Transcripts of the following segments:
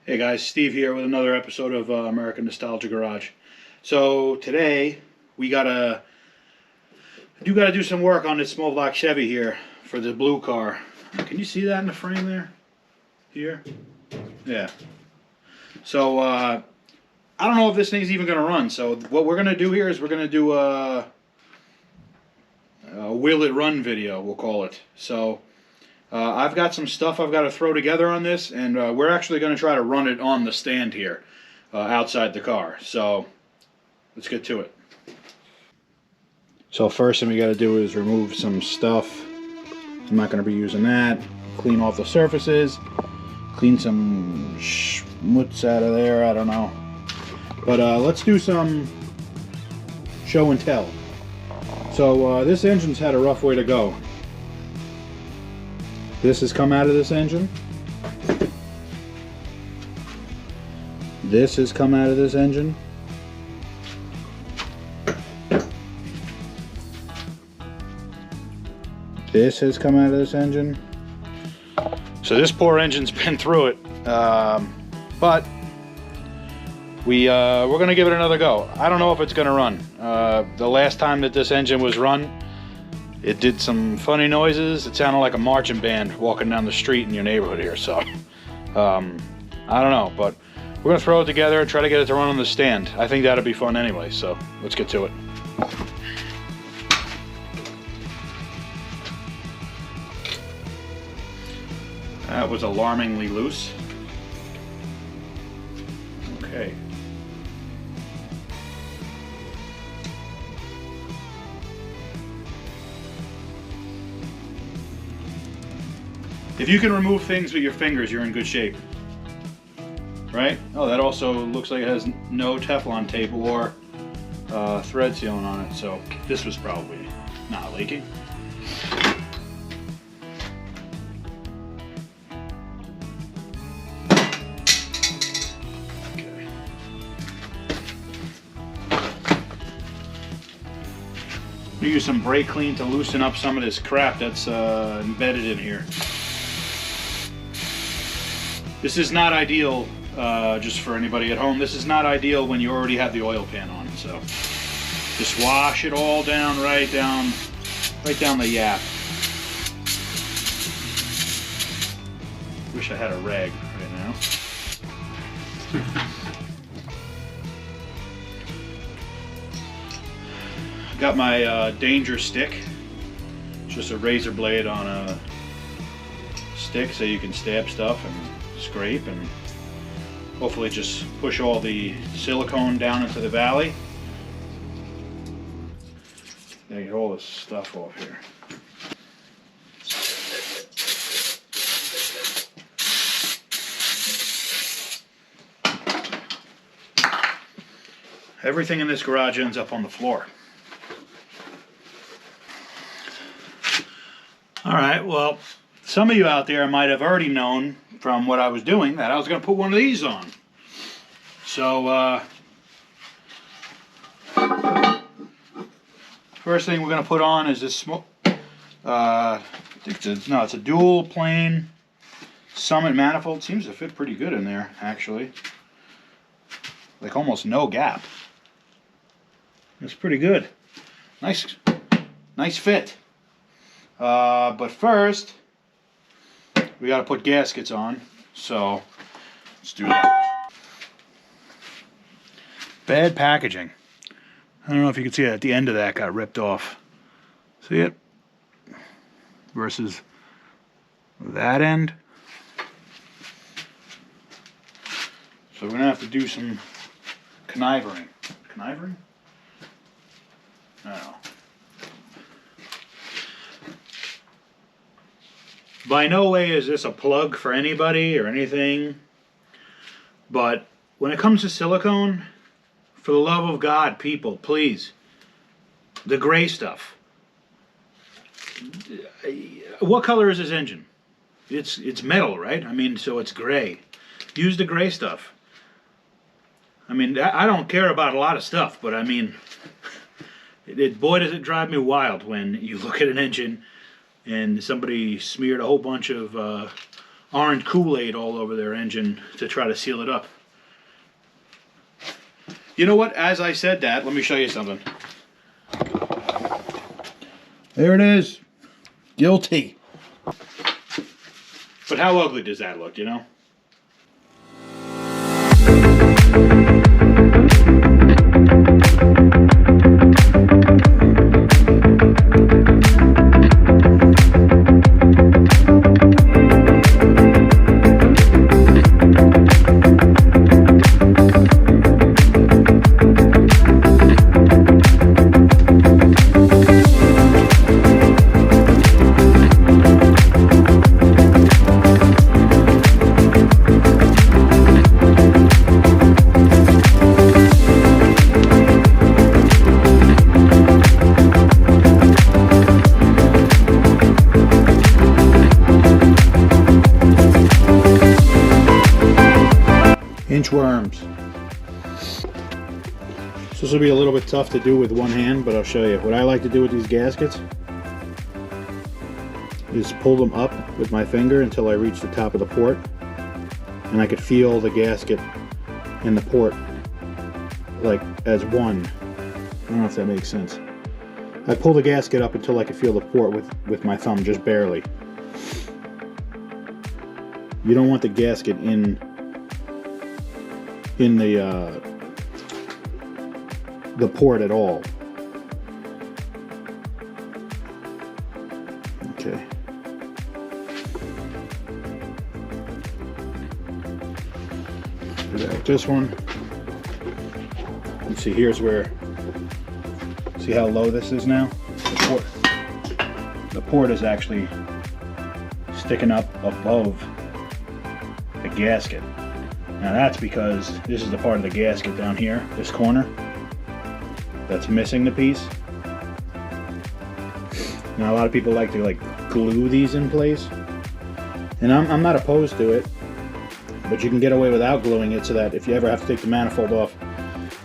Hey guys, Steve here with another episode of American Nostalgia Garage. So today we gotta do some work on this small block Chevy here for the blue car. Can you see that in the frame there? Here? Yeah. So I don't know if this thing's even gonna run. So what we're gonna do here is we're gonna do a will it run video, we'll call it. So I've got some stuff I've got to throw together on this, and we're actually going to try to run it on the stand here outside the car. So let's get to it. So first thing we got to do is remove some stuff. I'm not going to be using that. Clean off the surfaces. Clean some schmutz out of there. I don't know. But let's do some show and tell. So this engine's had a rough way to go. This has come out of this engine. This has come out of this engine. This has come out of this engine. So this poor engine's been through it, but we're going to give it another go. I don't know if it's going to run. The last time that this engine was run, it did some funny noises. It sounded like a marching band walking down the street in your neighborhood here. So, I don't know, but we're gonna throw it together and try to get it to run on the stand. I think that'll be fun anyway, so let's get to it. That was alarmingly loose. Okay. If you can remove things with your fingers, you're in good shape. Right? Oh, that also looks like it has no Teflon tape or thread sealing on it, so this was probably not leaking. Okay. We use some brake clean to loosen up some of this crap that's embedded in here. This is not ideal, just for anybody at home, this is not ideal when you already have the oil pan on, so just wash it all down, right down the yap. Wish I had a rag right now. Got my danger stick, just a razor blade on a stick so you can stab stuff and scrape and hopefully just push all the silicone down into the valley. Get all this stuff off here. Everything in this garage ends up on the floor. Alright, well, some of you out there might have already known from what I was doing that I was going to put one of these on. So, first thing we're going to put on is this it's a dual plane Summit manifold. Seems to fit pretty good in there, actually. Like almost no gap. It's pretty good. Nice fit. But first, we got to put gaskets on, so let's do that. Bad packaging. I don't know if you can see it, at the end of that got ripped off. See it? Versus that end. So we're going to have to do some conniving. Conniving? I don't know. By no way is this a plug for anybody or anything, but when it comes to silicone, for the love of God, people, please, the gray stuff. What color is this engine? It's metal, right? I mean, so it's gray. Use the gray stuff. I mean, I don't care about a lot of stuff, but I mean, boy does it drive me wild when you look at an engine and somebody smeared a whole bunch of orange Kool-Aid all over their engine to try to seal it up. You know what? As I said that, let me show you something. There it is. Guilty. But how ugly does that look, you know? Inchworms. So this will be a little bit tough to do with one hand, but I'll show you. What I like to do with these gaskets is pull them up with my finger until I reach the top of the port, and I could feel the gasket and the port like as one. I don't know if that makes sense. I pull the gasket up until I could feel the port with my thumb, just barely. You don't want the gasket in the port at all. Okay. This one. You see, here's where. See how low this is now? The port is actually sticking up above the gasket. Now that's because this is the part of the gasket down here, this corner, that's missing the piece. Now a lot of people like to glue these in place, and I'm not opposed to it, but you can get away without gluing it so that if you ever have to take the manifold off,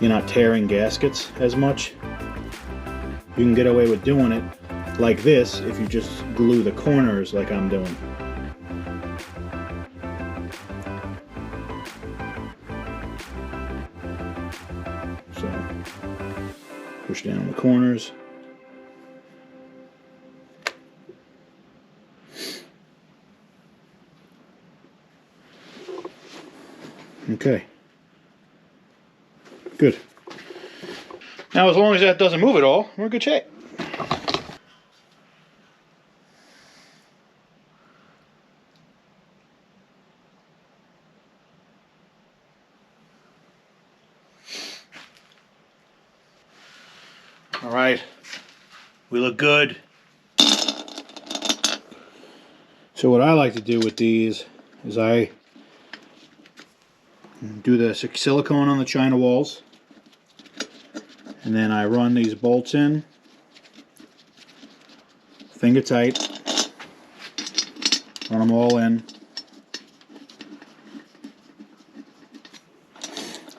you're not tearing gaskets as much. You can get away with doing it like this if you just glue the corners like I'm doing. So, push down the corners. Okay. Good. Now, as long as that doesn't move at all, we're in good shape. All right, we look good. So what I like to do with these is I do the silicone on the China walls, and then I run these bolts in, finger tight, run them all in,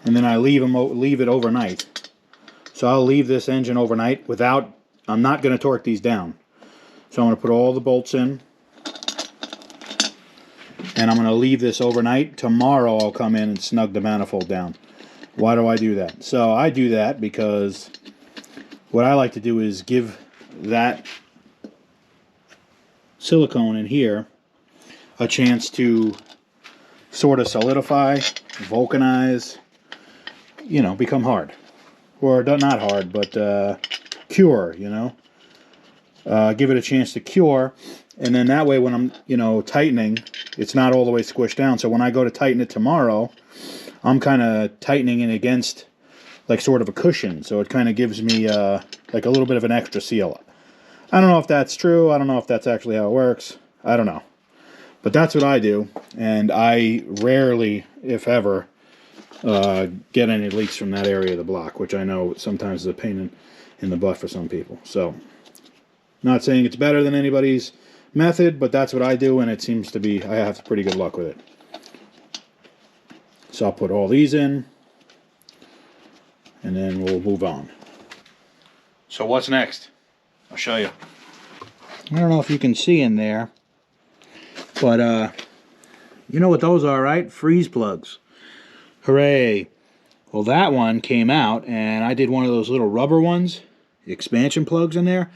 and then I leave it overnight. So I'll leave this engine overnight without, I'm not going to torque these down. So I'm going to put all the bolts in, and I'm going to leave this overnight. Tomorrow I'll come in and snug the manifold down. Why do I do that? So I do that because what I like to do is give that silicone in here a chance to sort of solidify, vulcanize, you know, become hard. Or not hard, but cure, you know. Give it a chance to cure, and then that way when I'm, you know, tightening, it's not all the way squished down. So when I go to tighten it tomorrow, I'm kind of tightening it against like sort of a cushion. So it kind of gives me like a little bit of an extra seal. I don't know if that's true. I don't know if that's actually how it works. I don't know. But that's what I do, and I rarely, if ever, get any leaks from that area of the block, which I know sometimes is a pain in the butt for some people. So, not saying it's better than anybody's method, but that's what I do, and it seems to be, I have pretty good luck with it. So I'll put all these in, and then we'll move on. So what's next? I'll show you. I don't know if you can see in there, but You know what those are, right? Freeze plugs. Hooray. Well, that one came out, and I did one of those little rubber ones, expansion plugs in there,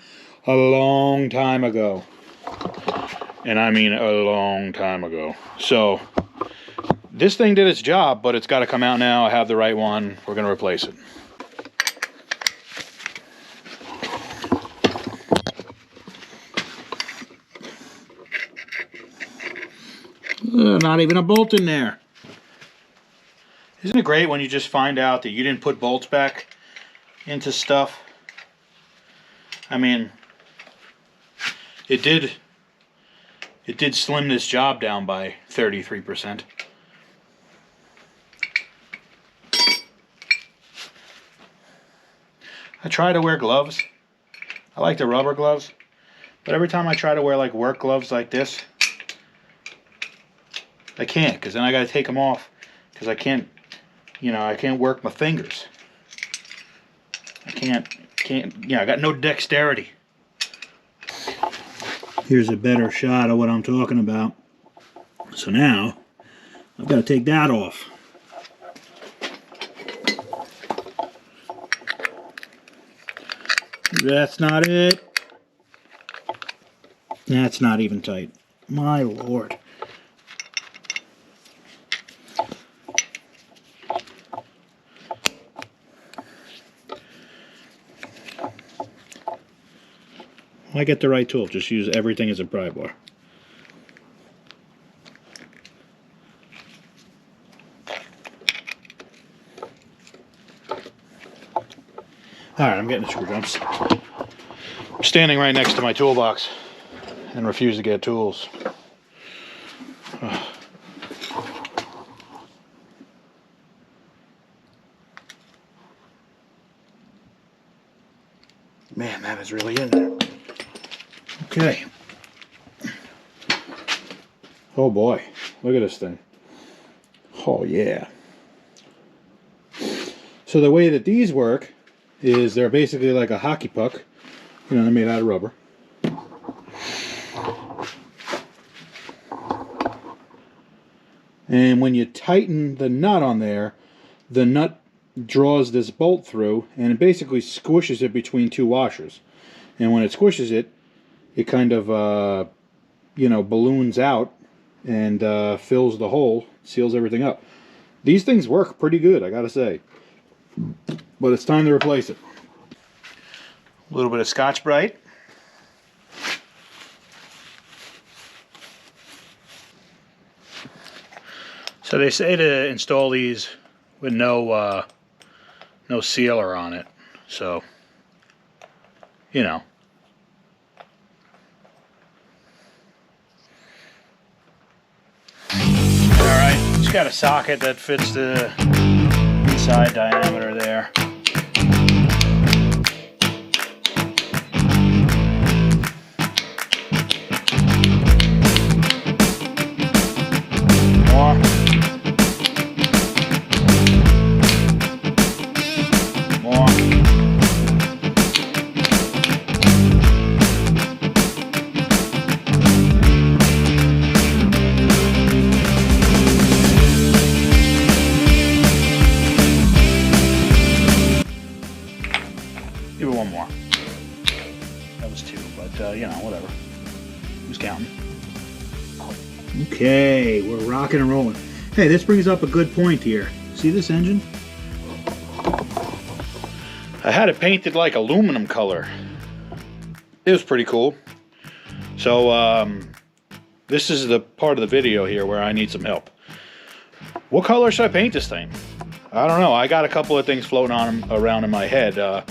a long time ago. And I mean a long time ago. So, this thing did its job, but it's got to come out now. I have the right one. We're going to replace it. Not even a bolt in there. Isn't it great when you just find out that you didn't put bolts back into stuff? I mean, it did slim this job down by 33%. I try to wear gloves. I like the rubber gloves, but every time I try to wear like work gloves like this, I can't, because then I got to take them off, because I can't, you know, I can't work my fingers. I can't, yeah, I got no dexterity. Here's a better shot of what I'm talking about. So now, I've got to take that off. That's not it. That's not even tight. My Lord. I get the right tool. Just use everything as a pry bar. Alright, I'm getting the screw jumps. I'm standing right next to my toolbox and refuse to get tools. Man, that is really in there. Okay. Oh boy, look at this thing. Oh yeah. So the way that these work is they're basically like a hockey puck. You know, they're made out of rubber. And when you tighten the nut on there, the nut draws this bolt through and it basically squishes it between two washers. And when it squishes it, it kind of, you know, balloons out and fills the hole, seals everything up. These things work pretty good, I gotta say. But it's time to replace it. A little bit of Scotch-Brite. So they say to install these with no sealer on it. So, you know. Alright, it's got a socket that fits the inside diameter there. More. More. Give it one more. That was two, but you know, whatever. Who's counting? Okay, we're rocking and rolling. Hey, this brings up a good point here. See this engine? I had it painted like aluminum color. It was pretty cool. So, this is the part of the video here where I need some help. What color should I paint this thing? I don't know. I got a couple of things floating on around in my head.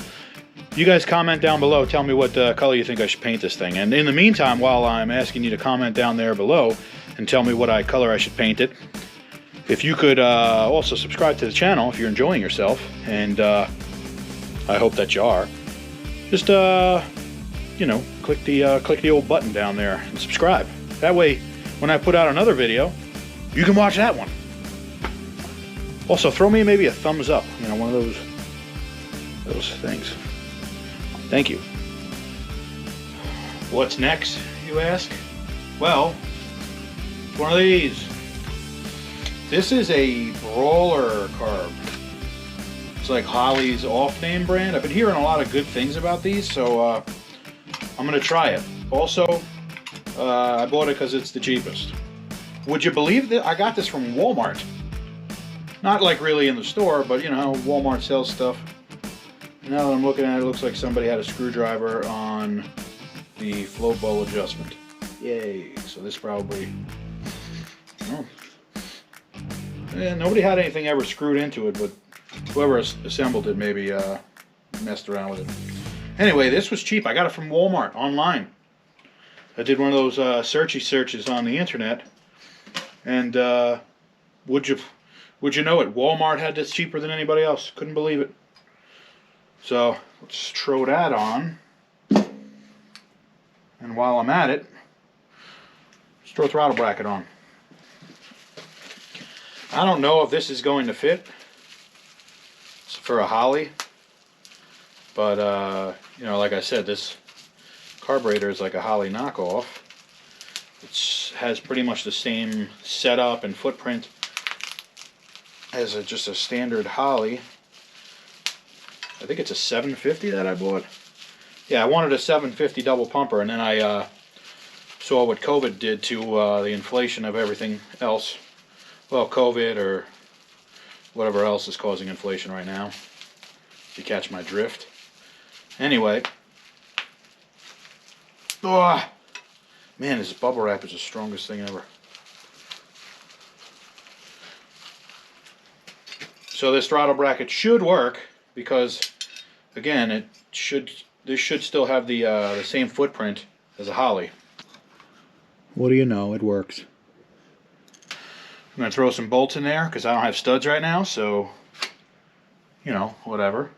You guys comment down below. Tell me what color you think I should paint this thing. And in the meantime, while I'm asking you to comment down there below and tell me what color I should paint it, if you could also subscribe to the channel if you're enjoying yourself, and I hope that you are. Just you know, click the old button down there and subscribe. That way, when I put out another video, you can watch that one. Also, throw me maybe a thumbs up. You know, one of those things. Thank you. What's next, you ask? Well, it's one of these. This is a Brawler carb. It's like Holley's off-name brand. I've been hearing a lot of good things about these, so I'm gonna try it. Also, I bought it because it's the cheapest. Would you believe that I got this from Walmart? Not like really in the store, but you know how Walmart sells stuff. Now that I'm looking at it, it looks like somebody had a screwdriver on the float bowl adjustment. Yay! So this probably, oh, yeah, nobody had anything ever screwed into it, but whoever assembled it maybe messed around with it. Anyway, this was cheap. I got it from Walmart online. I did one of those searchy searches on the internet, and would you know it? Walmart had this cheaper than anybody else. Couldn't believe it. So let's throw that on, and while I'm at it, let's throw a throttle bracket on. I don't know if this is going to fit for a Holley, but you know, like I said, this carburetor is like a Holley knockoff. It has pretty much the same setup and footprint as just a standard Holley. I think it's a 750 that I bought. Yeah, I wanted a 750 double pumper, and then I saw what COVID did to the inflation of everything else. Well, COVID or whatever else is causing inflation right now, if you catch my drift. Anyway, oh, man, this bubble wrap is the strongest thing ever. So this throttle bracket should work because, again, this should still have the same footprint as a Holley. What do you know? It works. I'm going to throw some bolts in there because I don't have studs right now, so, you know, whatever.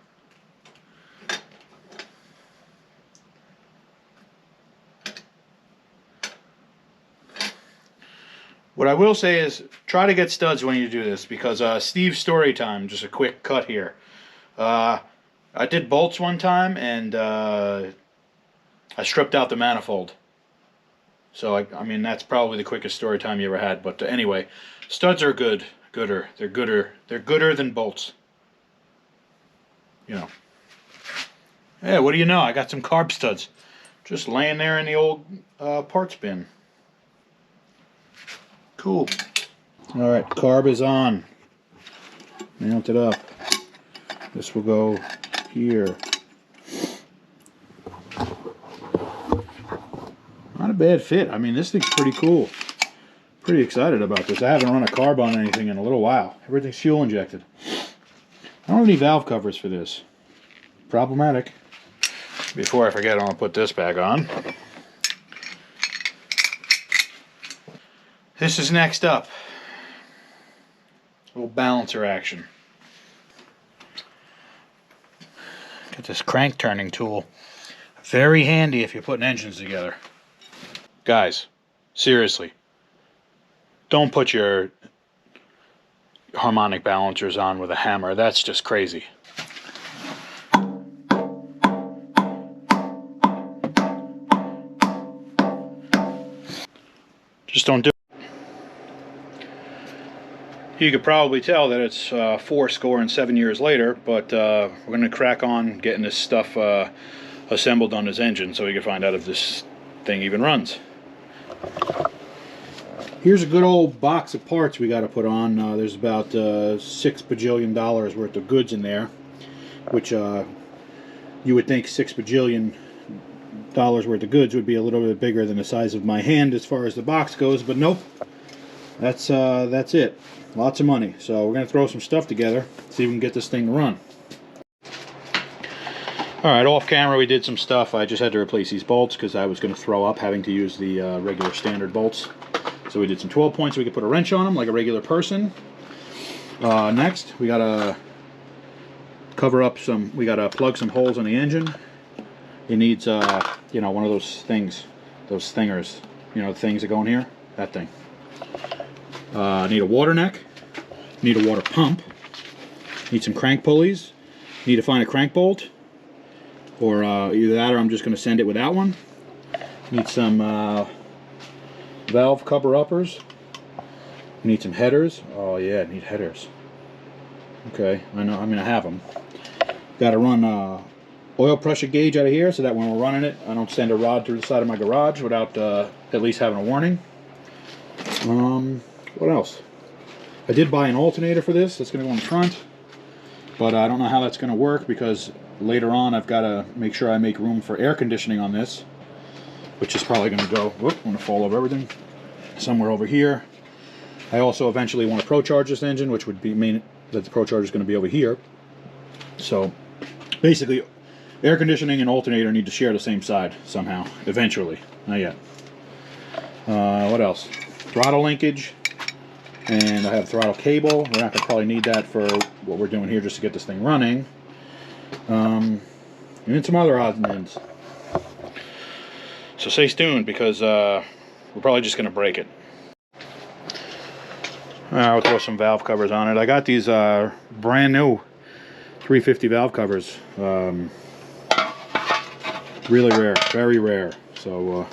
What I will say is try to get studs when you do this, because Steve's story time, just a quick cut here. I did bolts one time, and I stripped out the manifold. So, I mean, that's probably the quickest story time you ever had. But anyway, studs are gooder. They're gooder than bolts. You know. Yeah, what do you know? I got some carb studs just laying there in the old parts bin. Cool. All right, carb is on. Mount it up. This will go here. Not a bad fit. I mean, this thing's pretty cool. Pretty excited about this. I haven't run a carb on anything in a little while. Everything's fuel injected. I don't have any valve covers for this. Problematic. Before I forget, I'm going to put this back on. This is next up. A little balancer action. Get this crank turning tool. Very handy if you're putting engines together. Guys, seriously, don't put your harmonic balancers on with a hammer. That's just crazy. Just don't do it. You could probably tell that it's 7 years later, but we're going to crack on getting this stuff assembled on his engine so we can find out if this thing even runs. Here's a good old box of parts we got to put on. There's about $6 bajillion worth of goods in there, which you would think $6 bajillion worth of goods would be a little bit bigger than the size of my hand as far as the box goes, but nope. That's it. Lots of money. So we're going to throw some stuff together, see if we can get this thing to run. Alright, off camera we did some stuff. I just had to replace these bolts because I was going to throw up having to use the regular standard bolts. So we did some 12 points so we could put a wrench on them like a regular person. Next, we got to cover up some, we got to plug some holes in the engine. It needs, you know, one of those things, those stingers, you know, the things that go in here, that thing. Need a water neck, need a water pump, need some crank pulleys, need to find a crank bolt, or either that or I'm just going to send it without one. Need some valve cover uppers, You need some headers. Oh yeah, I need headers. Okay, I know. I'm gonna have them. Got to run oil pressure gauge out of here so that when we're running it, I don't send a rod through the side of my garage without at least having a warning. What else? I did buy an alternator for this. That's gonna go in front, but I don't know how that's gonna work because later on I've got to make sure I make room for air conditioning on this, which is probably gonna go. Whoop! I'm gonna fall over everything. Somewhere over here. I also eventually want to pro charge this engine, which would mean that the pro charger is going to be over here. So basically, air conditioning and alternator need to share the same side somehow, eventually. Not yet. What else? Throttle linkage, and I have throttle cable. We're not going to probably need that for what we're doing here just to get this thing running. And then some other odds and ends. So stay tuned because we're probably just going to break it. I'll throw some valve covers on it. I got these brand new 350 valve covers. Really rare, very rare. So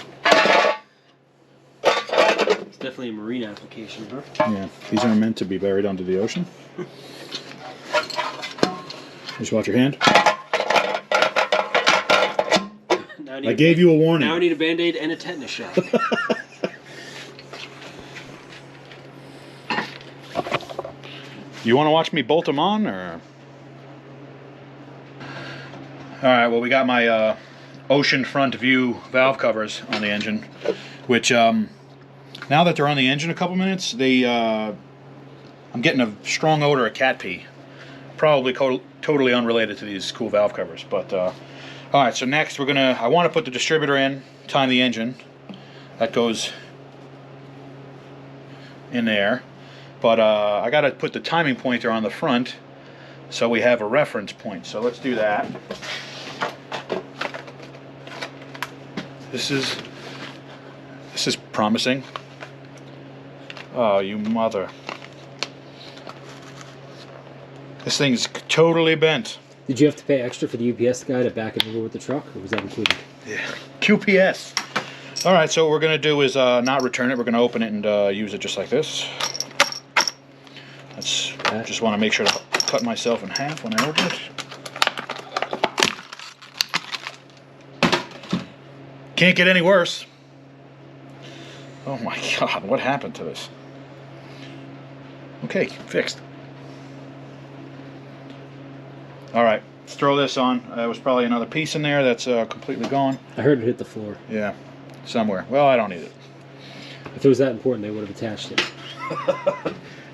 it's definitely a marine application, huh? Yeah, these are meant to be buried under the ocean. Just watch your hand. I gave you a warning. Now I need a Band-Aid and a tetanus shot. You want to watch me bolt them on, or? Alright, well we got my ocean front view valve covers on the engine, which now that they're on the engine a couple minutes, they I'm getting a strong odor of cat pee. Probably totally unrelated to these cool valve covers, but alright, so next I want to put the distributor in, time the engine. That goes in there. But I got to put the timing pointer on the front so we have a reference point. So let's do that. This is promising. Oh, you mother. This thing's totally bent. Did you have to pay extra for the UPS guy to back it over with the truck, or was that included? Yeah, QPS. All right, so what we're going to do is not return it. We're going to open it and use it just like this. I just want to make sure to cut myself in half when I open it. Can't get any worse. Oh my God, what happened to this? Okay, fixed. Alright, let's throw this on. There was probably another piece in there that's completely gone. I heard it hit the floor. Yeah, somewhere. Well, I don't need it. If it was that important, they would have attached it.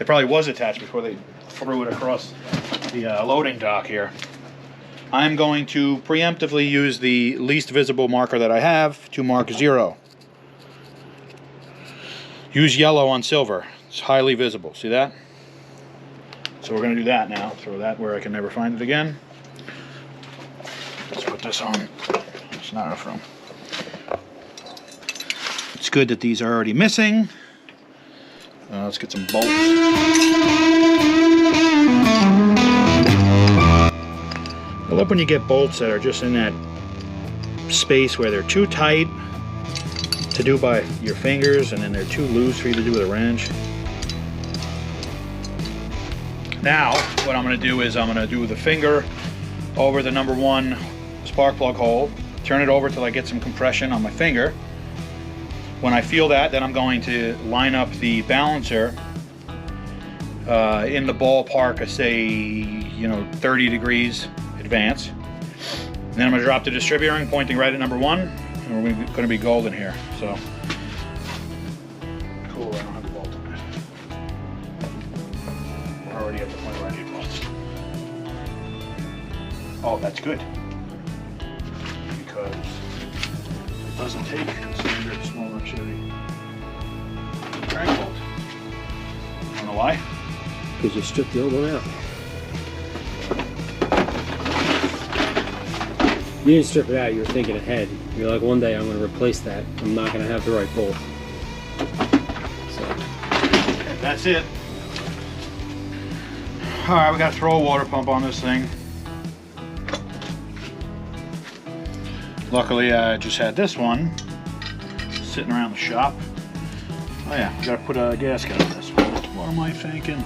It probably was attached before they threw it across the loading dock here. I'm going to preemptively use the least visible marker that I have to mark 0. Use yellow on silver. It's highly visible. See that? So we're going to do that now. Throw that where I can never find it again. Let's put this on. It's not enough room. It's good that these are already missing. Let's get some bolts. I love when you get bolts that are just in that space where they're too tight to do by your fingers and then they're too loose for you to do with a wrench. Now, what I'm going to do is I'm going to do the finger over the number 1 spark plug hole, turn it over till I get some compression on my finger. When I feel that, then I'm going to line up the balancer in the ballpark of, say, 30 degrees advance. And then I'm going to drop the distributor in, pointing right at number 1, and we're going to be golden here. So, cool, I don't have a bolt on it. We're already at the point where I need bolts. Oh, that's good. Because it doesn't take a standard smaller Chevy crank bolt. I don't know why. Because you stripped the old one out. You didn't strip it out, you were thinking ahead. You're like, one day I'm going to replace that. I'm not going to have the right bolt. So. That's it. Alright, we got to throw a water pump on this thing. Luckily, I just had this one sitting around the shop. Oh yeah, we got to put a gasket on this one. What am I thinking?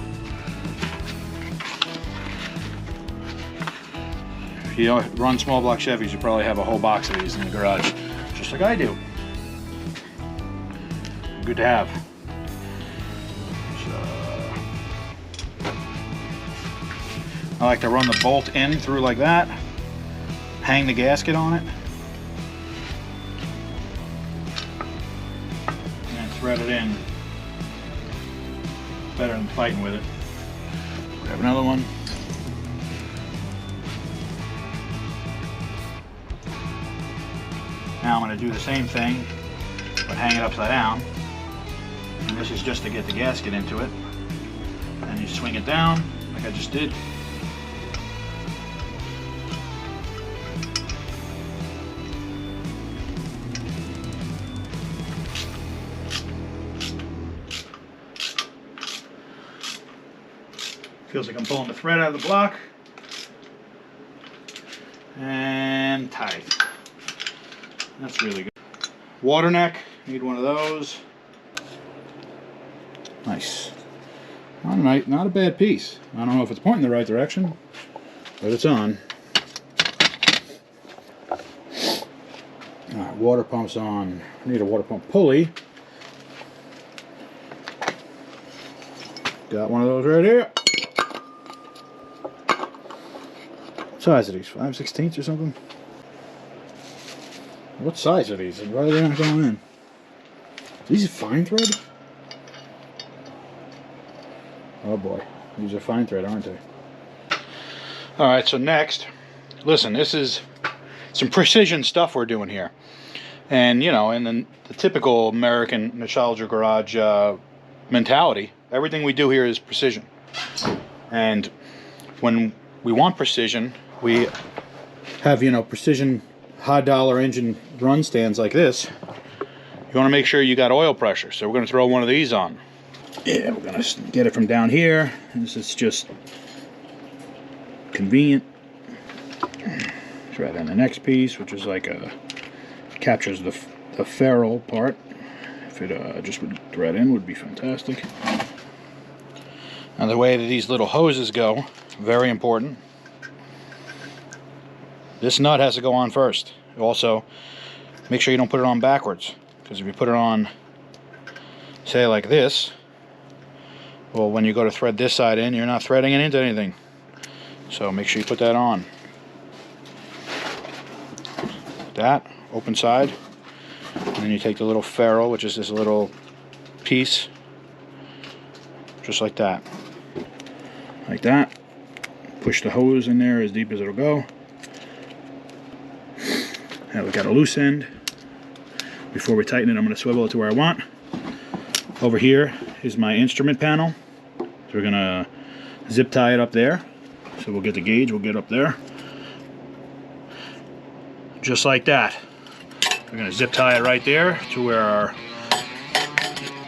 If you run small block Chevys, you probably have a whole box of these in the garage, just like I do. Good to have. So, I like to run the bolt in through like that, hang the gasket on it, and thread it in. Better than fighting with it. Grab another one. Now I'm going to do the same thing, but hang it upside down. And this is just to get the gasket into it. And you swing it down, like I just did. Feels like I'm pulling the thread out of the block. And tight. That's really good. Water neck, need one of those. Nice. Not a bad piece. I don't know if it's pointing the right direction, but it's on. Alright, water pump's on. I need a water pump pulley. Got one of those right here. What size are these? 5/16 or something? What size are these? Why are they not going in? These are fine thread? Oh boy, these are fine thread, aren't they? Alright, so next, listen, this is some precision stuff we're doing here. And, you know, in the typical American nostalgia garage mentality, everything we do here is precision. And when we want precision, we have, you know, precision high-dollar engine run stands like this. You want to make sure you got oil pressure, so we're going to throw one of these on. Yeah, we're going to get it from down here. This is just convenient. Try it on the next piece, which is like captures the ferrule part. If it just would thread in, would be fantastic. Now the way that these little hoses go, very important. This nut has to go on first. Also, make sure you don't put it on backwards, because if you put it on, say like this, well, when you go to thread this side in, you're not threading it into anything. So make sure you put that on. That, open side, and then you take the little ferrule, which is this little piece, just like that. Like that. Push the hose in there as deep as it'll go. Now we got a loose end. Before we tighten it, I'm going to swivel it to where I want. Over here is my instrument panel. So we're going to zip tie it up there. So we'll get the gauge, we'll get up there. Just like that. We're going to zip tie it right there to where our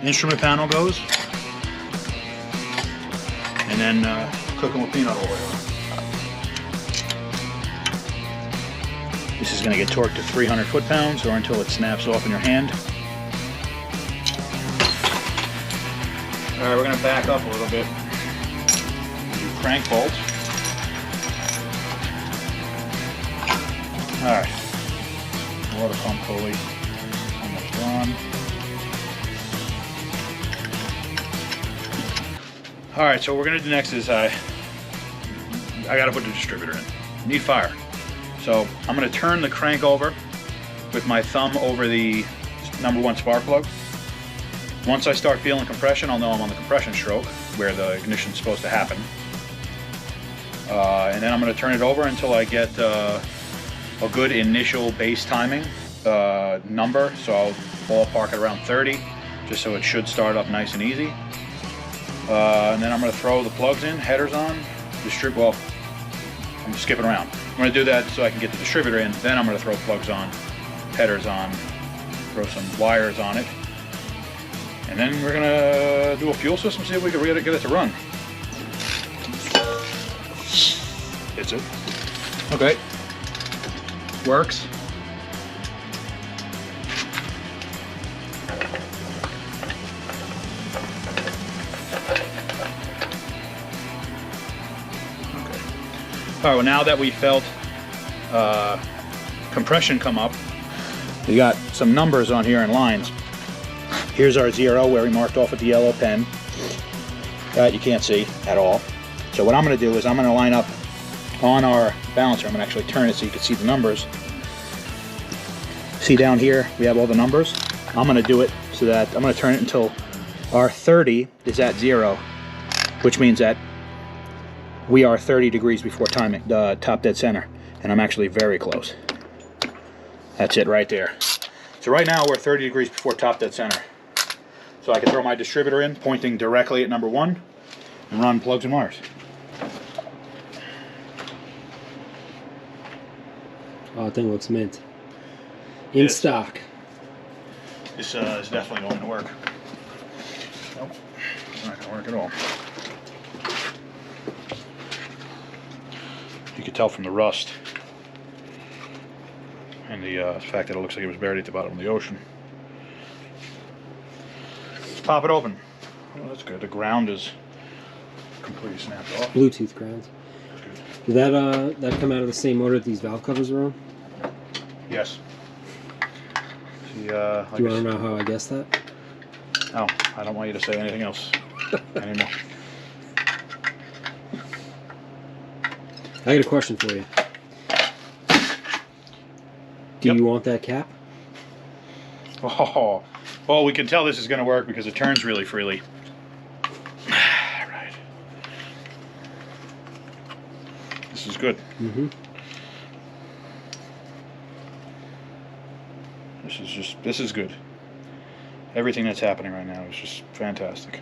instrument panel goes. And then cook them with peanut oil. This is going to get torqued to 300 foot-pounds or until it snaps off in your hand. Alright, we're going to back up a little bit. Do crank bolts. Alright. Water pump pulley. Almost done. Alright, so what we're going to do next is I got to put the distributor in. Need fire. So I'm going to turn the crank over with my thumb over the #1 spark plug. Once I start feeling compression, I'll know I'm on the compression stroke, where the ignition is supposed to happen. And then I'm going to turn it over until I get a good initial base timing number. So I'll ballpark it around 30, just so it should start up nice and easy. And then I'm going to throw the plugs in, headers on, well, I'm skipping around. I'm going to do that so I can get the distributor in, then I'm going to throw plugs on, headers on, throw some wires on it, and then we're going to do a fuel system, see if we can get it to run. Hits it. Okay. Works. All right, well, now that we felt compression come up, we got some numbers on here in lines. Here's our 0 where we marked off with the yellow pen. That you can't see at all. So what I'm going to do is I'm going to line up on our balancer. I'm going to actually turn it so you can see the numbers. See down here, we have all the numbers. I'm going to do it so that I'm going to turn it until our 30 is at 0, which means that we are 30 degrees before timing, the top dead center, and I'm actually very close. That's it right there. So right now we're 30 degrees before top dead center. So I can throw my distributor in, pointing directly at number 1, and run plugs and wires. Oh, that thing looks mint. In stock. This is definitely going to work. Nope, it's not going to work at all. You can tell from the rust and the fact that it looks like it was buried at the bottom of the ocean. Let's pop it open. Oh, that's good. The ground is completely snapped off. Bluetooth ground. Did that come out of the same motor that these valve covers are on? Yes. See, Do you want to know how I guessed that? No, I don't want you to say anything else anymore. I got a question for you. Do you want that cap? Oh, well, we can tell this is going to work because it turns really freely. Right. This is good. Mm-hmm. This is good. Everything that's happening right now is just fantastic.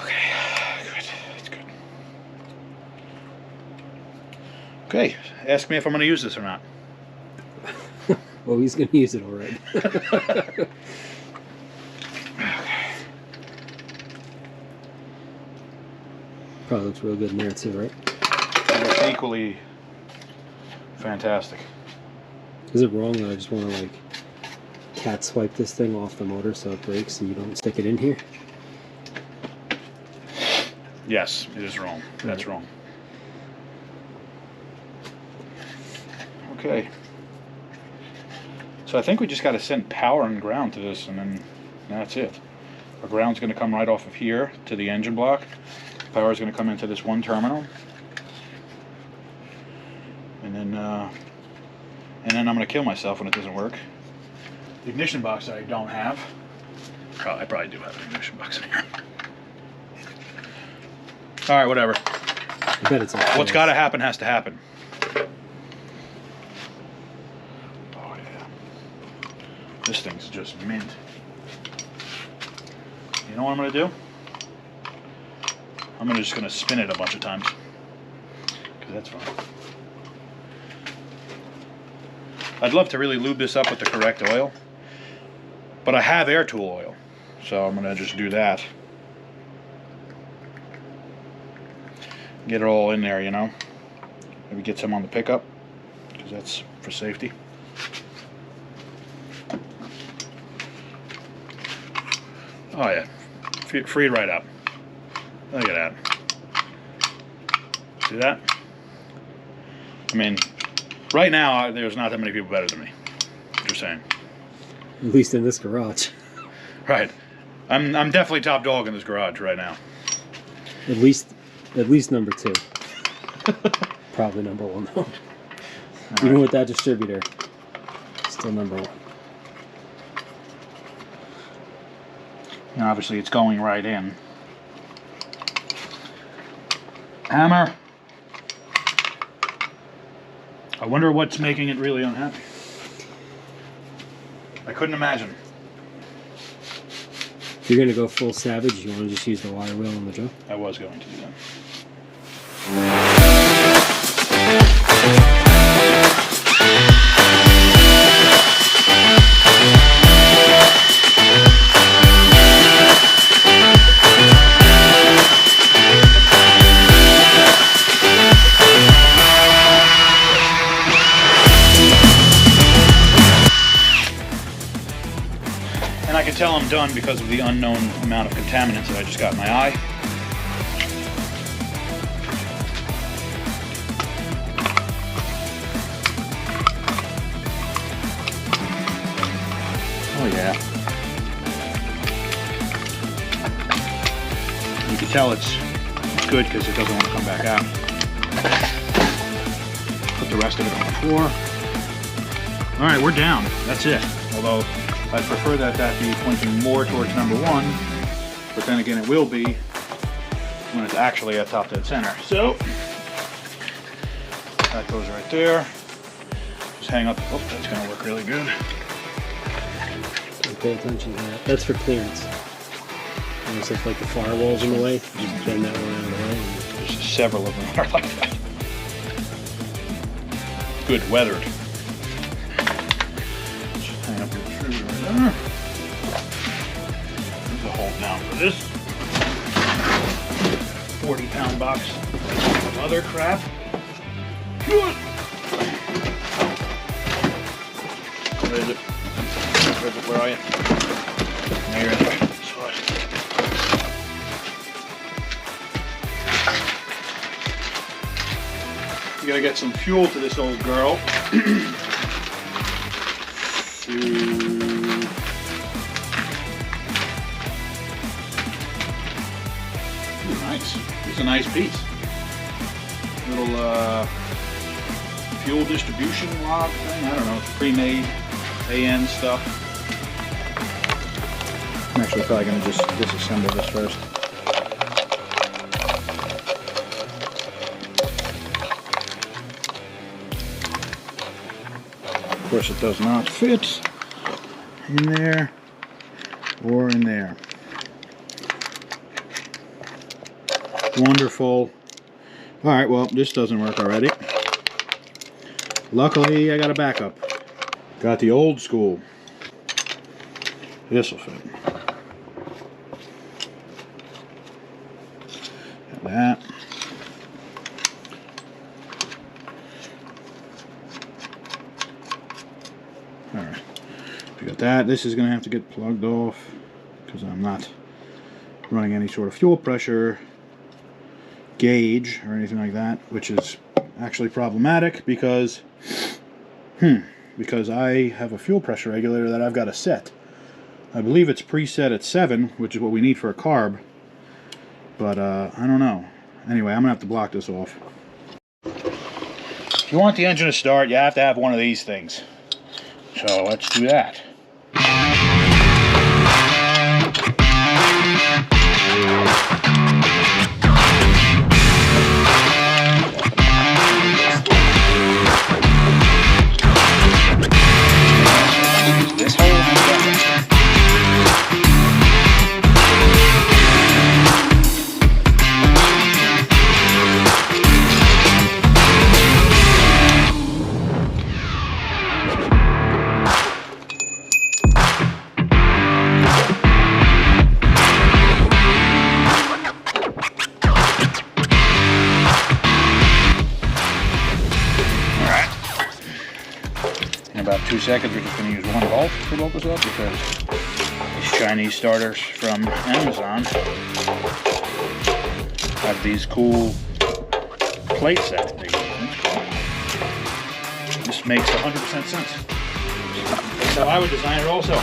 Okay, good. It's good. Okay, ask me if I'm going to use this or not. Well, he's going to use it all right. Okay. Probably looks real good in there too, right? It looks equally fantastic. Is it wrong that I just want to like cat swipe this thing off the motor so it breaks and you don't stick it in here? Yes, it is wrong. That's wrong. Okay. So I think we just got to send power and ground to this, and then that's it. Our ground's going to come right off of here to the engine block. Power is going to come into this one terminal, and then I'm going to kill myself when it doesn't work. The ignition box that I don't have. I probably do have an ignition box in here. All right, whatever. I bet it's okay. What's got to happen has to happen. This thing's just mint. You know what I'm going to do? I'm just going to spin it a bunch of times. Because that's fun. I'd love to really lube this up with the correct oil. But I have air tool oil. So I'm going to just do that. Get it all in there, you know. Maybe get some on the pickup. Because that's for safety. Oh yeah, free it right up. Look at that. See that? I mean, right now there's not that many people better than me. Just saying. At least in this garage. Right. I'm definitely top dog in this garage right now. At least number 2. Probably number 1 though. Even right. with that distributor, still number 1. And obviously it's going right in. Hammer. I wonder what's making it really unhappy. I couldn't imagine. If you're going to go full savage, you want to just use the wire wheel on the drill? I was going to do that. And I can tell I'm done because of the unknown amount of contaminants that I just got in my eye. Oh yeah. You can tell it's good because it doesn't want to come back out. Put the rest of it on the floor. Alright, we're down. That's it. Although I prefer that be pointing more towards number 1, but then again it will be when it's actually at top dead center. So that goes right there. Just hang up. Oh, that's going to work really good. Don't pay attention to that. That's for clearance. Almost if like the firewall's in the way, just bend that one out of the way. There's several of them are like that. Good weathered. Just hang up your trigger right there. There's a hold down for this 40-pound box of other crap. Good. Where is it? Where are you? There you are. You gotta get some fuel to this old girl. Ooh, nice. It's a nice piece. Little fuel distribution log thing. I don't know. It's pre-made AN stuff. I'm actually probably gonna just disassemble this first. Of course, it does not fit in there or in there. Wonderful. Alright, well, this doesn't work already. Luckily, I got a backup. Got the old school. This will fit. Got that. Alright, we got that. This is going to have to get plugged off because I'm not running any sort of fuel pressure gauge or anything like that, which is actually problematic because I have a fuel pressure regulator that I've got to set. I believe it's preset at 7, which is what we need for a carb, but I don't know. Anyway, I'm going to have to block this off. If you want the engine to start, you have to have one of these things. So let's do that. This whole in about 2 seconds, we're just going to use 1 bolt to bolt this up because these Chinese starters from Amazon have these cool plate sets they use. This makes 100% sense. That's how I would design it also.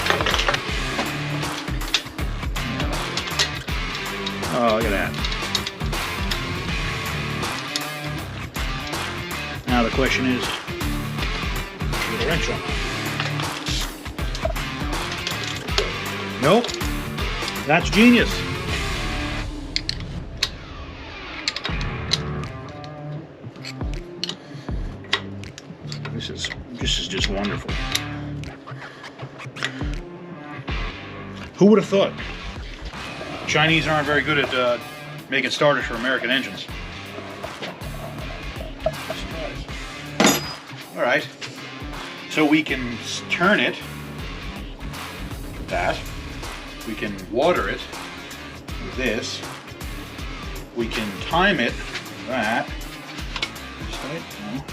Oh, look at that. Now the question is, with a wrench on. Nope. That's genius. This is just wonderful. Who would have thought? Chinese aren't very good at making starters for American engines. All right. So we can turn it, that. We can water it, this. We can time it, that. This side, no.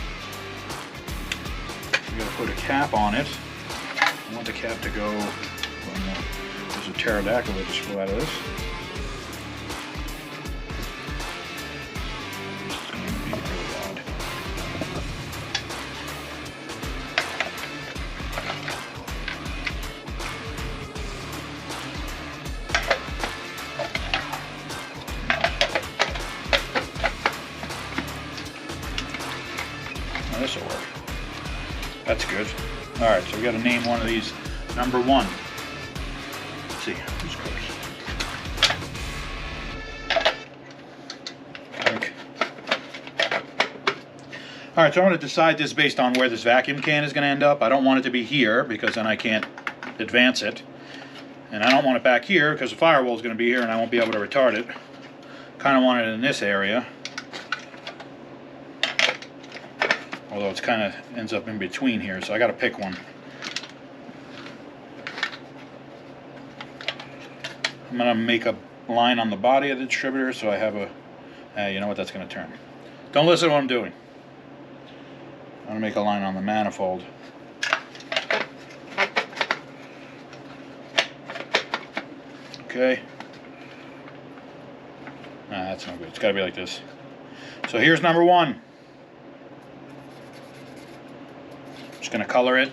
We gotta put a cap on it. I want the cap to go, well, no. There's a pterodactyl that just flew out of this. This is going to be really odd. That's good. All right, so we got to name one of these number 1. Let's see, who's close? All right, so I'm going to decide this based on where this vacuum can is going to end up. I don't want it to be here because then I can't advance it. And I don't want it back here because the firewall is going to be here and I won't be able to retard it. Kind of want it in this area. Although it's kind of ends up in between here, so I got to pick one. I'm going to make a line on the body of the distributor so I have a... you know what, that's going to turn. Don't listen to what I'm doing. I'm going to make a line on the manifold. Okay. Nah, that's no good. It's got to be like this. So here's number 1. Just going to color it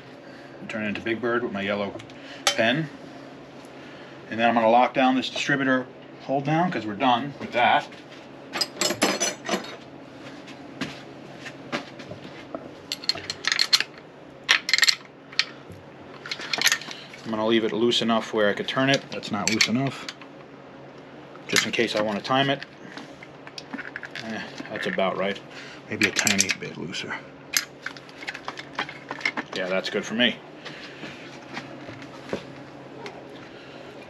and turn it into Big Bird with my yellow pen. And then I'm going to lock down this distributor hold down because we're done with that. I'm going to leave it loose enough where I could turn it. That's not loose enough. Just in case I want to time it. That's about right. Maybe a tiny bit looser. Yeah, that's good for me.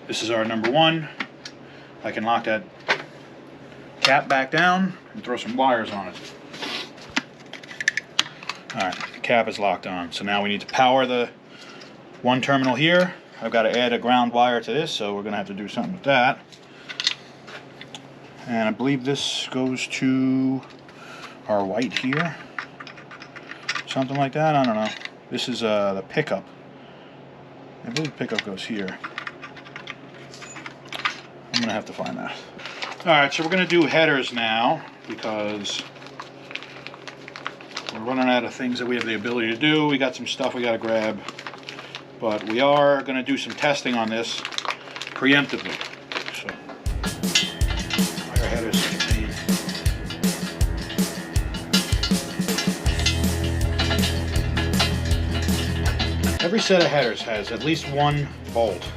This is our number 1. I can lock that cap back down and throw some wires on it. Alright, the cap is locked on. So now we need to power the 1 terminal here. I've got to add a ground wire to this, so we're going to have to do something with that. And I believe this goes to our white here. Something like that, I don't know. This is the pickup. I believe the pickup goes here. I'm going to have to find that. Alright, so we're going to do headers now because we're running out of things that we have the ability to do. We got some stuff we got to grab. But we are going to do some testing on this preemptively. So, wire headers. Every set of headers has at least 1 bolt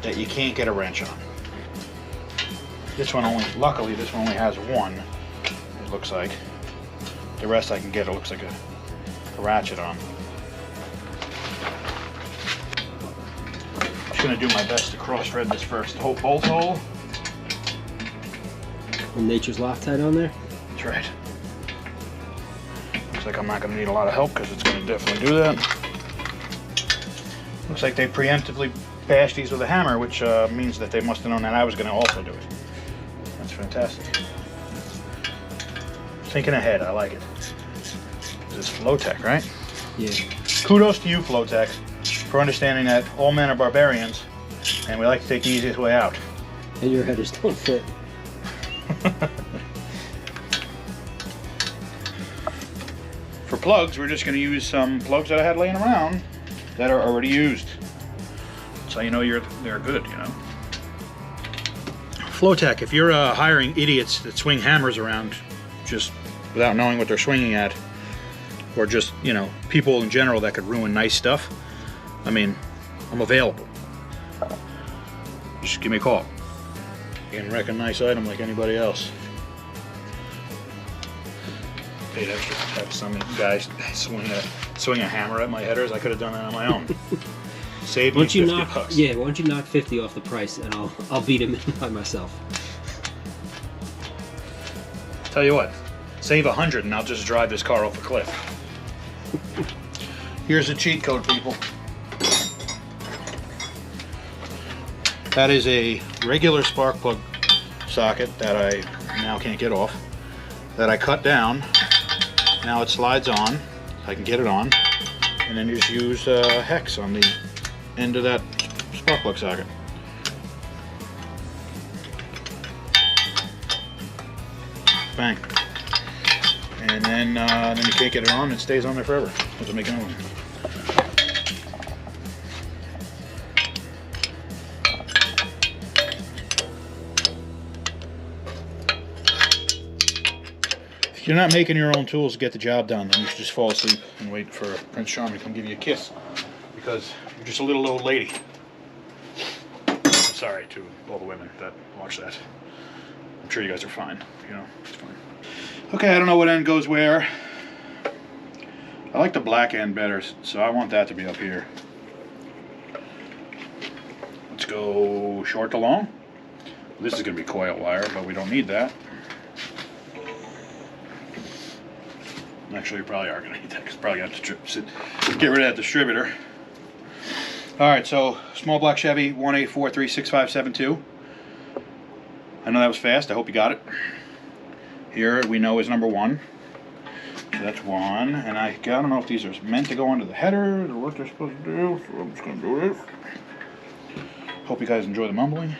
that you can't get a wrench on. This one only, luckily, this one only has 1. It looks like. The rest I can get. It looks like a ratchet on. Going to do my best to cross-thread this first bolt hole. And nature's Loctite on there? That's right. Looks like I'm not going to need a lot of help because it's going to definitely do that. Looks like they preemptively bashed these with a hammer, which means that they must have known that I was going to also do it. That's fantastic. Thinking ahead, I like it. This is Flowtech, right? Yeah. Kudos to you, Flowtech, for understanding that all men are barbarians and we like to take the easiest way out. And your headers don't fit. For plugs, we're just going to use some plugs that I had laying around that are already used. So you know they're good, you know. Flowtech, if you're hiring idiots that swing hammers around just without knowing what they're swinging at, or just, you know, people in general that could ruin nice stuff, I mean, I'm available. Just give me a call. You can wreck a nice item like anybody else. Paid extra to have some guys swing a hammer at my headers. I could have done that on my own. Save me 50 bucks. Yeah, why don't you knock 50 off the price and I'll beat him by myself. Tell you what, save 100 and I'll just drive this car off a cliff. Here's a cheat code, people. That is a regular spark plug socket that I now can't get off, that I cut down. Now it slides on. I can get it on, and then you just use hex on the end of that spark plug socket. Bang. And then you can't get it on. It stays on there forever. Doesn't make another one. If you're not making your own tools to get the job done, then you should just fall asleep and wait for Prince Charming to come give you a kiss. Because you're just a little old lady. I'm sorry to all the women that watch that. I'm sure you guys are fine. You know, it's fine. Okay, I don't know what end goes where. I like the black end better, so I want that to be up here. Let's go short to long. This is going to be coil wire, but we don't need that. Actually, you probably are going to need that because probably got to get rid of that distributor. Alright, so small block Chevy 184366572. I know that was fast. I hope you got it. Here we know is number 1. So that's 1. And I don't know if these are meant to go under the header or what they're supposed to do. So I'm just going to do this. Hope you guys enjoy the mumbling.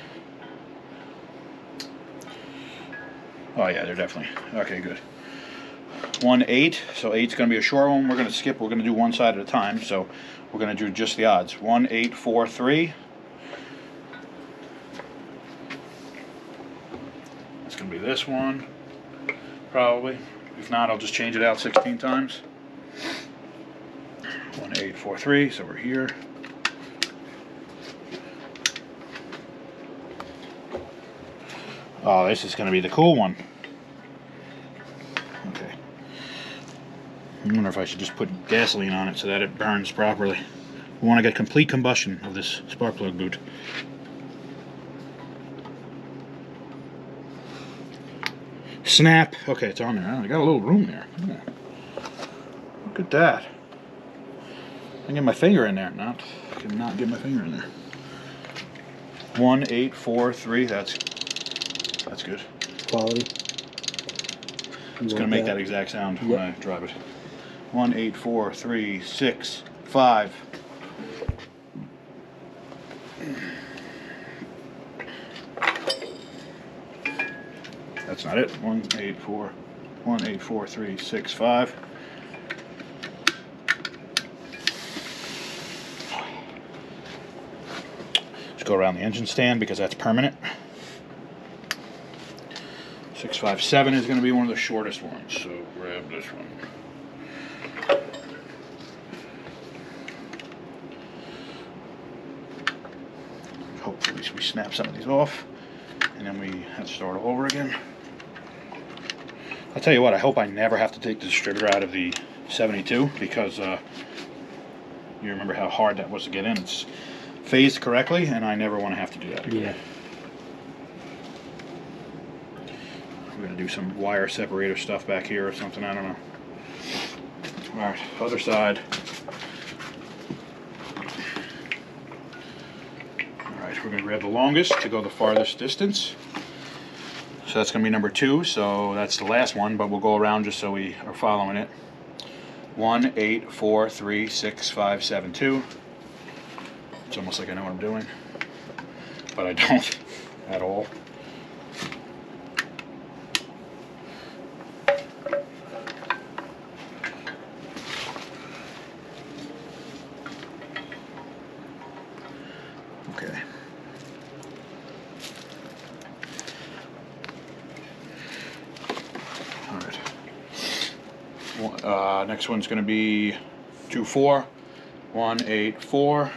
Oh yeah, they're definitely. Okay, good. 1-8. So 8's going to be a short one. We're going to skip. We're going to do one side at a time. So we're going to do just the odds. 1, 8, 4, 3. That's going to be this one, probably. If not, I'll just change it out 16 times. 1, 8, 4, 3. So we're here. Oh, this is going to be the cool one. Okay. I wonder if I should just put gasoline on it so that it burns properly. We want to get complete combustion of this spark plug boot. Snap. Okay, it's on there. I got a little room there. Yeah. Look at that. I can get my finger in there. I cannot get my finger in there. 1, 8, 4, 3. That's good. Quality. It's going to make that exact sound when I drive it. 1, 8, 4, 3, 6, 5. That's not it. 1, 8, 4. 1, 8, 4, 3, 6, 5. Just go around the engine stand because that's permanent. 6, 5, 7 is going to be one of the shortest ones, so grab this one. Hopefully we snap some of these off, and then we have to start all over again. I'll tell you what, I hope I never have to take the distributor out of the 72, because you remember how hard that was to get in. It's phased correctly, and I never want to have to do that again. Yeah. We're going to do some wire separator stuff back here or something, I don't know. Alright, other side. Alright, we're going to grab the longest to go the farthest distance. So that's going to be number 2, so that's the last one, but we'll go around just so we are following it. 1, 8, 4, 3, 6, 5, 7, 2. It's almost like I know what I'm doing, but I don't at all. Okay. All right. Next one's going to be 2, 4. 1, 8, 4.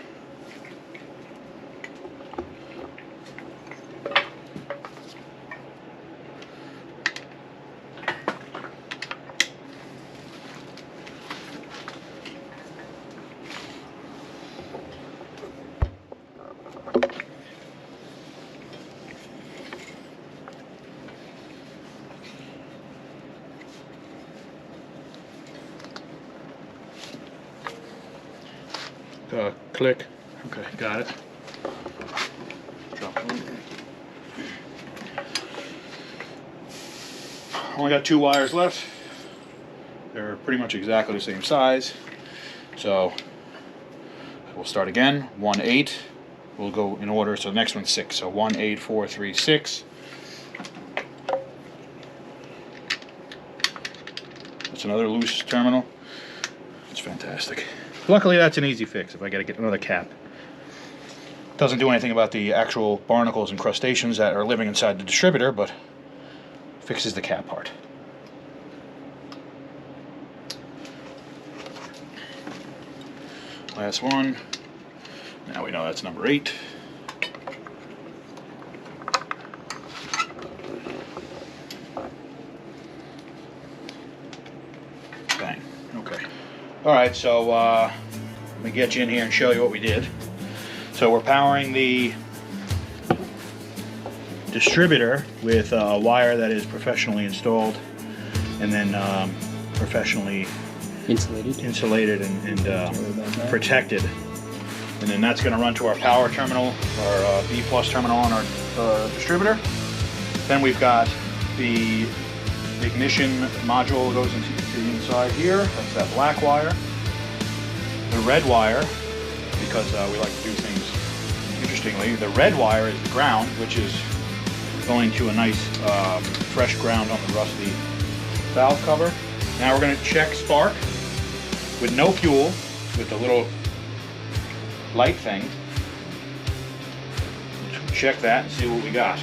Click. Okay, got it. Drop it over. Only got 2 wires left. They're pretty much exactly the same size. So we'll start again. 1, 8. We'll go in order. So the next one's 6. So 1, 8, 4, 3, 6. That's another loose terminal. It's fantastic. Luckily, that's an easy fix if I got to get another cap. Doesn't do anything about the actual barnacles and crustaceans that are living inside the distributor, but fixes the cap part. Last one. Now we know that's number 8. Bang. Okay. Alright, so let me get you in here and show you what we did. So we're powering the distributor with a wire that is professionally installed and then professionally insulated and protected. And then that's going to run to our power terminal, our B plus terminal on our distributor. Then we've got the ignition module goes into the inside here. That's that black wire. The red wire, because we like to do things interestingly, the red wire is the ground, which is going to a nice fresh ground on the rusty valve cover. Now we're going to check spark with no fuel, with the little light thing. Check that and see what we got.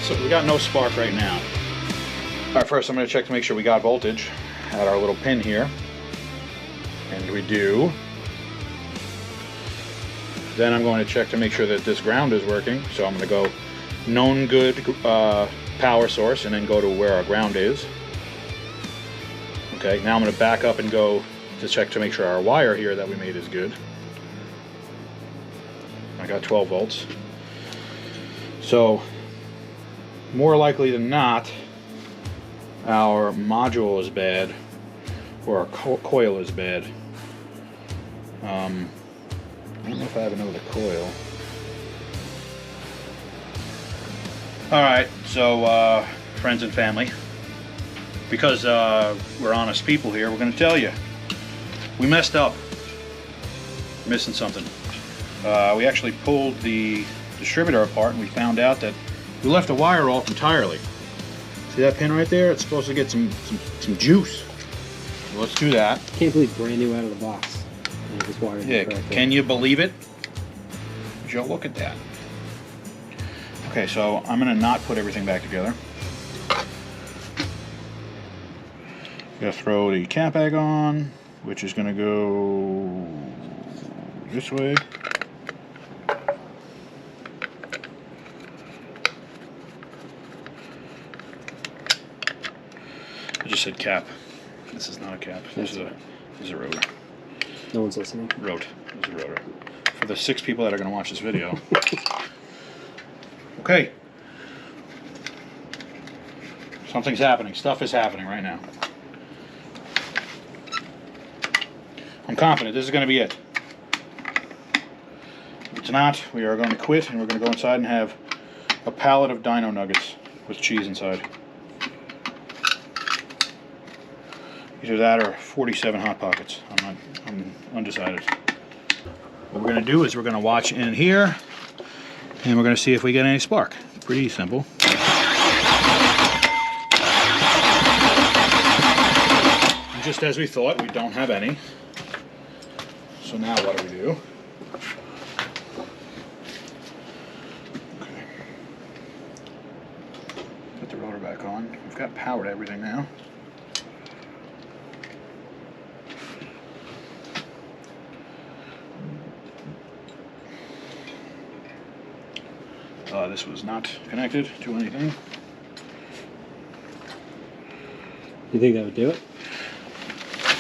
So we got no spark right now. All right, first I'm going to check to make sure we got voltage at our little pin here, and we do. Then I'm going to check to make sure that this ground is working. So I'm going to go known good power source and then go to where our ground is. Okay, now I'm going to back up and go to check to make sure our wire here that we made is good. I got 12 volts. So more likely than not, our module is bad, or our coil is bad. I don't know if I have another coil. Alright, so friends and family, because we're honest people here, we're going to tell you. We messed up. We're missing something. We actually pulled the distributor apart and we found out that we left the wire off entirely. See that pin right there? It's supposed to get some juice. So let's do that. Can't believe brand new out of the box. Yeah, can you believe it? Joe, look at that. Okay, so I'm gonna not put everything back together. Gonna throw the cat bag on, which is gonna go this way. I just said cap. This is not a cap. This is a rotor. No one's listening. This is a rotor. For the 6 people that are going to watch this video. Okay. Something's happening. Stuff is happening right now. I'm confident this is going to be it. If it's not, we are going to quit and we're going to go inside and have a pallet of dino nuggets with cheese inside. Either that or 47 Hot Pockets. I'm undecided. What we're going to do is we're going to watch in here and we're going to see if we get any spark. Pretty simple. And just as we thought, we don't have any. So now what do we do? Okay. Put the rotor back on. We've got power to everything now. This was not connected to anything. You think that would do it?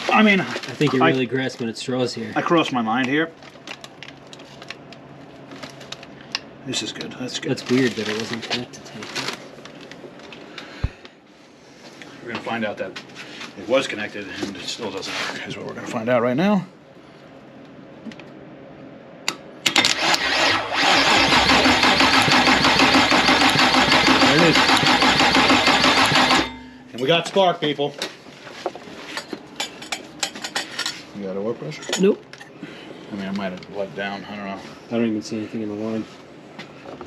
I mean, I think you're really grasping at straws here. I crossed my mind here. This is good. That's good. That's weird that it wasn't connected to anything. We're going to find out that it was connected and it still doesn't work, is what we're going to find out right now. There it is. And we got spark, people. You got a oil pressure? Nope. I mean, I might have let down. I don't know. I don't even see anything in the line.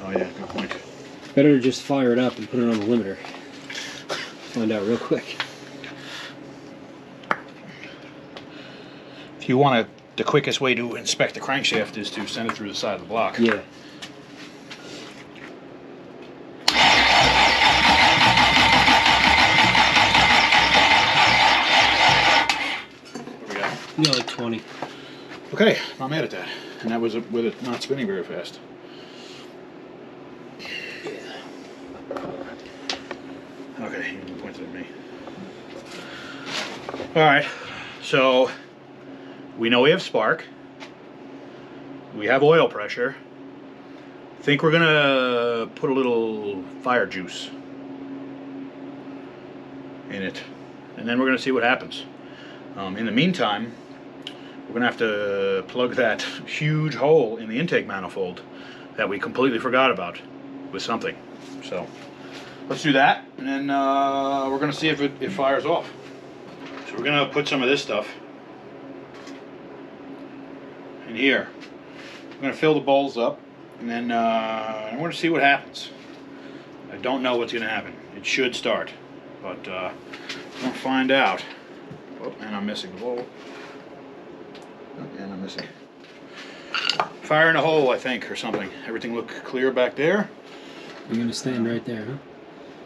Oh yeah, good point. Better to just fire it up and put it on the limiter. Find out real quick. if you want to, the quickest way to inspect the crankshaft is to send it through the side of the block. Yeah. What we got? Yeah, like 20. Okay, not mad at that. And that was with it not spinning very fast. Okay, you pointed at me. Alright, so we know we have spark. We have oil pressure. Think we're gonna put a little fire juice in it. And then we're gonna see what happens. In the meantime, we're gonna have to plug that huge hole in the intake manifold that we completely forgot about with something. So let's do that, and then we're gonna see if it fires off. So we're gonna put some of this stuff in here. We're gonna fill the bowls up, and then we're gonna see what happens. I don't know what's gonna happen. It should start, but we'll find out. Oh, and I'm missing the bowl. Oh, and I'm missing. Fire in a hole, I think, or something. Everything look clear back there. You're gonna stand right there,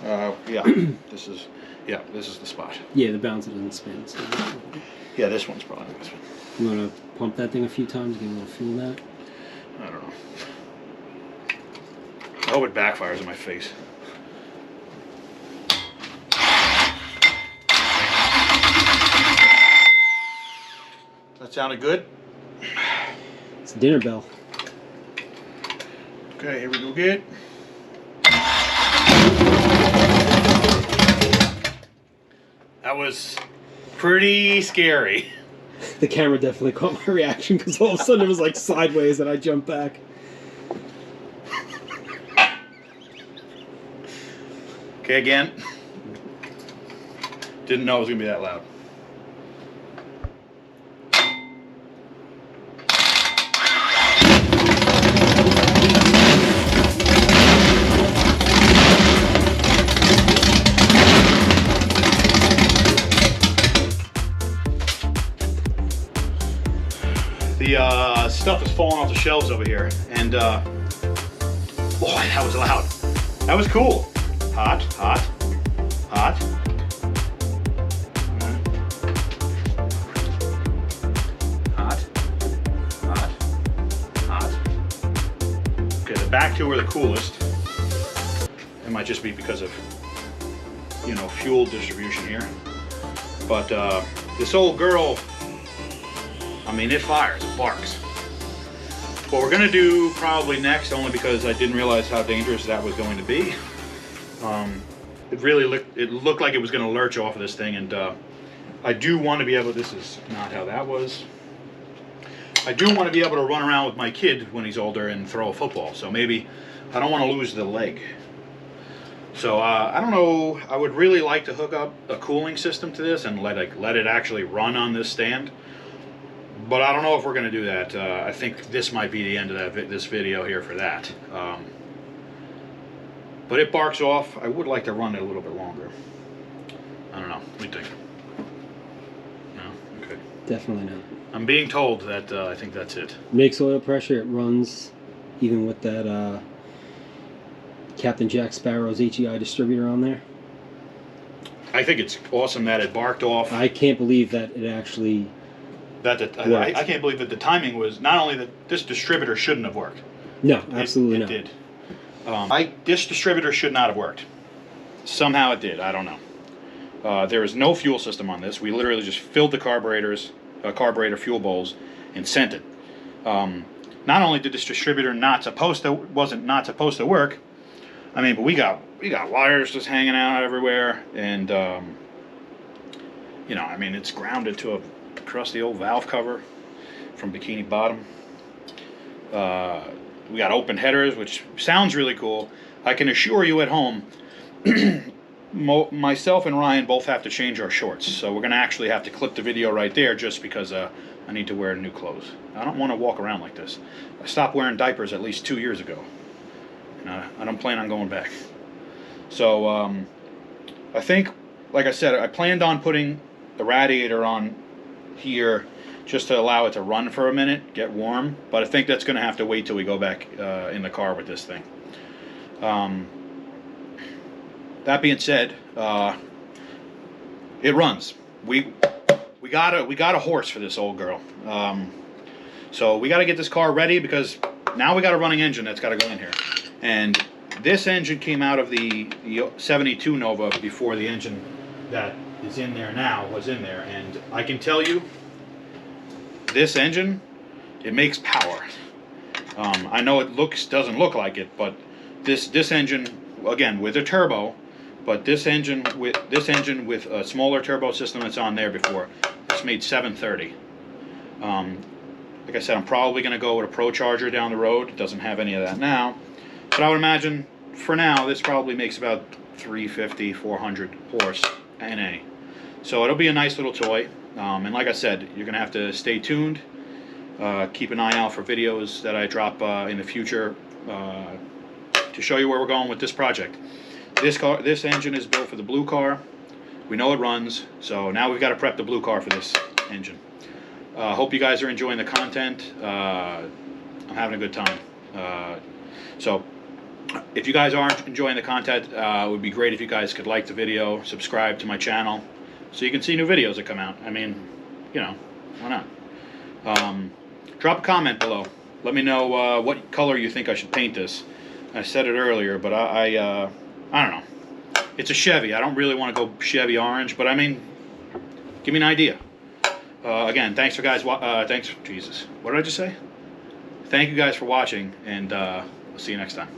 huh? Yeah. This is the spot. Yeah, the bouncer doesn't spin. So. Yeah, this one's probably this one. You wanna pump that thing a few times, get a little feel of that? I don't know. I hope it backfires in my face. That sounded good. It's a dinner bell. Okay, here we go again. That was pretty scary. The camera definitely caught my reaction because all of a sudden it was like sideways and I jumped back. Okay, again. Didn't know it was going to be that loud. The stuff is falling off the shelves over here, and boy, that was loud. That was cool. Hot, hot, hot. Hot, hot, hot. Okay, the back two are the coolest. It might just be because of, you know, fuel distribution here. But this old girl, I mean, it fires, it barks. What we're gonna do probably next, only because I didn't realize how dangerous that was going to be. It looked like it was gonna lurch off of this thing, and I do want to be able, this is not how that was. I do want to be able to run around with my kid when he's older and throw a football, so maybe I don't want to lose the leg. So I don't know, I would really like to hook up a cooling system to this and let it actually run on this stand. But I don't know if we're going to do that. I think this might be the end of this video here for that. But it barks off. I would like to run it a little bit longer. I don't know. What do you think? No? Okay. Definitely not. I'm being told that I think that's it. Makes oil pressure, it runs even with that Captain Jack Sparrow's HEI distributor on there. I think it's awesome that it barked off. I can't believe that it actually... I can't believe that the timing was, not only that this distributor shouldn't have worked. No, absolutely it not. Did. This distributor should not have worked. Somehow it did. I don't know. There is no fuel system on this. We literally just filled the carburetor fuel bowls and sent it. Not only did this distributor wasn't supposed to work. I mean, but we got wires just hanging out everywhere, and you know, I mean, it's grounded to a crusty old valve cover from Bikini Bottom. We got open headers, which sounds really cool. I can assure you at home, myself and Ryan both have to change our shorts, so we're going to actually have to clip the video right there just because I need to wear new clothes. I don't want to walk around like this. I stopped wearing diapers at least 2 years ago, and I don't plan on going back. So I think, like I said, I planned on putting the radiator on here just to allow it to run for a minute, get warm. But I think that's going to have to wait till we go back in the car with this thing. That being said, it runs. We got a horse for this old girl. So we got to get this car ready, because now we got a running engine that's got to go in here. And this engine came out of the 72 Nova before the engine that is in there now was in there. And I can tell you, this engine, it makes power. I know it doesn't look like it, but this engine, again with a turbo, but this engine with a smaller turbo system that's on there before, it's made 730. Like I said, I'm probably going to go with a Pro Charger down the road. It doesn't have any of that now, but I would imagine for now this probably makes about 350, 400 horse NA. So it'll be a nice little toy. And like I said, you're going to have to stay tuned. Keep an eye out for videos that I drop in the future to show you where we're going with this project. This engine is built for the blue car. We know it runs, so now we've got to prep the blue car for this engine. Hope you guys are enjoying the content. I'm having a good time. So if you guys aren't enjoying the content, it would be great if you guys could like the video, subscribe to my channel, so you can see new videos that come out. I mean, you know, why not? Drop a comment below. Let me know what color you think I should paint this. I said it earlier, but I don't know. It's a Chevy. I don't really want to go Chevy orange, but I mean, give me an idea. Again, thanks for guys. Jesus, what did I just say? Thank you guys for watching, and I'll see you next time.